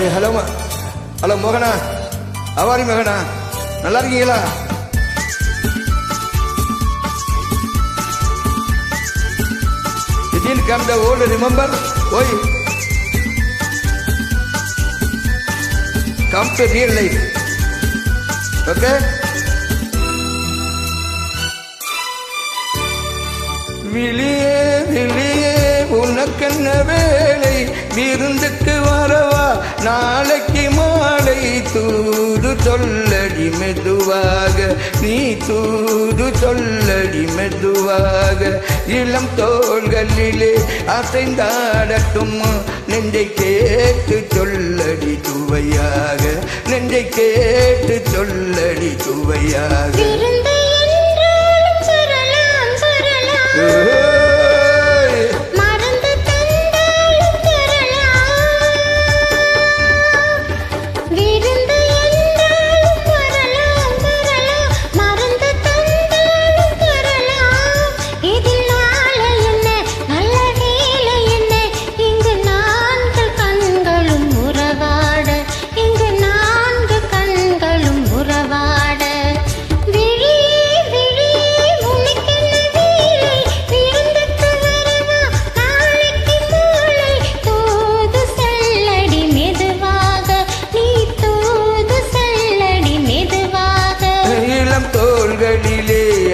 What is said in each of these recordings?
Hello மோகனா, அவாரி மோகனா, நல்லா இருக்கீங்களா? Didn't come the old, remember? Oi, come to real life. Okay? விழியே விழியே உனக்கென்ன வேலை, விருந்துக்கு வரவா நாளைக்கு மாலை, தூது சொல்லடி மெதுவாக, நீ தூது சொல்லடி மெதுவாக, இளம் தோள்களிலே அசைந்தாடட்டும், நெஞ்சை கேட்டு சொல்லடி துவையாக, நெஞ்சை கேட்டு சொல்லடி துவையாக.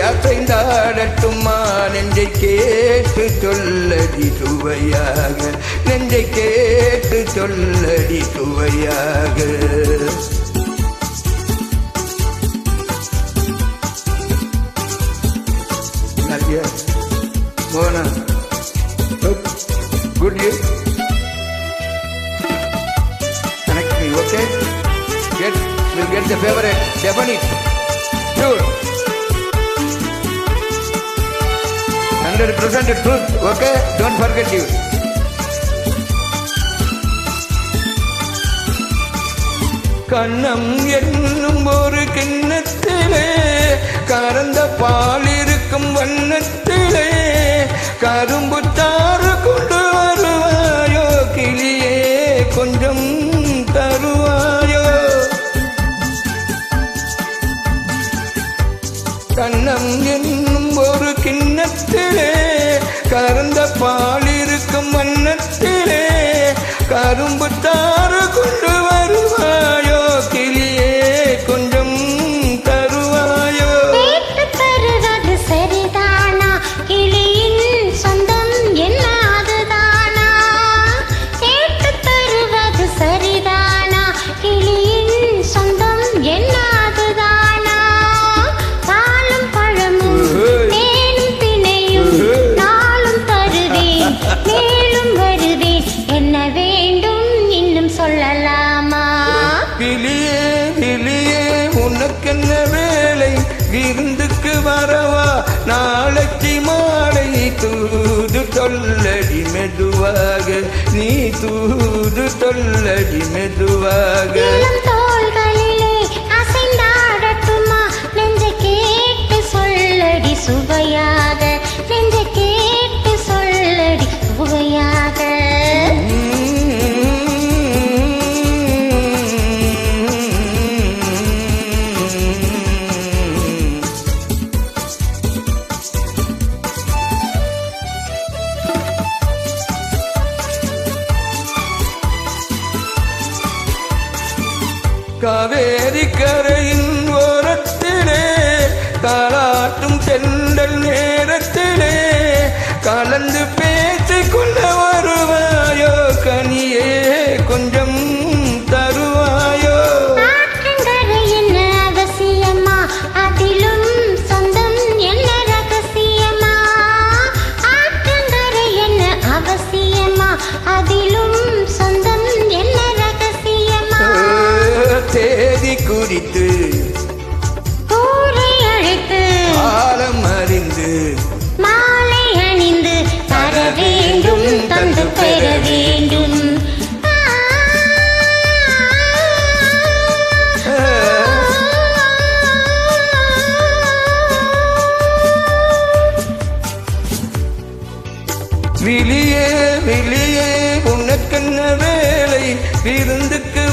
அசைந்தாடட்டுமா, நெஞ்சை கேட்டு சொல்லடி துவையாக, நெஞ்சை கேட்டு சொல்லடி துவையாக. Mona, could you connect me, okay? We'll get the favorite, definite, sure. 100% truth, okay? Don't forget you. கண்ணம் என்னும் ஒரு கிண்ணத்திலே, கறந்த பால் இருக்கும் வண்ணத்திலே, கரும்பு தாறு கொண்டு வருவாயோ, கிளியே கொஞ்சம் தருவாயோ. கண்ணம் என்னும் ஒரு கிண்ணத்திலே, கறந்த பால் இருக்கும் வண்ணத்திலே, கரும்பு தாறு கொண்டு வருவாயோ, கிளியே கொஞ்சம் தருவாயோ. தருவது சரிதானா, கிளியின் சொந்தம் என்ன அதுதானா? கேட்டு தருவது சரிதானா, கிளியின் சொந்தம் என்ன அதுதானா? பாலும் பழமும் தேனும் தினையும் நாளும் தருவேன், மேலும் வருவேன், என்ன வேண்டும் இன்னும் சொல்லலாமா? கிளியே கிளியே உனக்கென்ன வேலை, விருந்துக்கு வரவா நாளைக்கு மாலை, தூது சொல்லடி மெதுவாக, நீ தூது சொல்லடி மெதுவாக. இளம் தோள்களிலே அசைந்தாடட்டுமா, நெஞ்சை கேட்டு சொல்லடி சுவையாக, நெஞ்சை கேட்டு சொல்லடி சுவையாக. காவேரி கரையின் ஓரத்திலே, தாலாட்டும் தென்றல் நேரத்திலே, கலந்து பேசிக்கொள்ள வருவாயோ, கனியே கொஞ்சம் தருவாயோ. ஆற்றங்கரை என்ன அவசியமா, அதிலும் சொந்தம் என்ன ரகசியமா? ஆற்றங்கரை என்ன அவசியமா, அதிலும் சொந்தம் என்ன ரகசியமா? தேதி குறித்து ஊரை அழைத்து, காலம் அறிந்து, மாலை அணிந்து, தர வேண்டும் தந்து பெற வேண்டும். விழியே விழியே உனக்கென்ன வேலை, விருந்துக்கு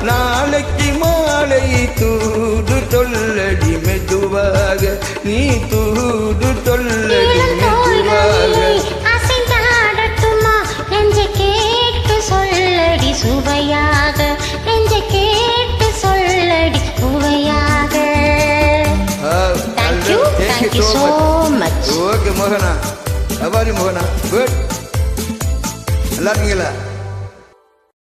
நாளைக்கு மாலை தூது சொல்லடி மெதுவாக நீ தூது சொல்லடி மெதுவாக அசைந்தாடட்டுமா நெஞ்சை கேட்டு சொல்லடி சுவையாக நெஞ்சை கேட்டு சொல்லடி சுவையாக. Thank you so much. Okay, Mohana. How are you, Mohana? Good. நல்லா இருக்கீங்களா?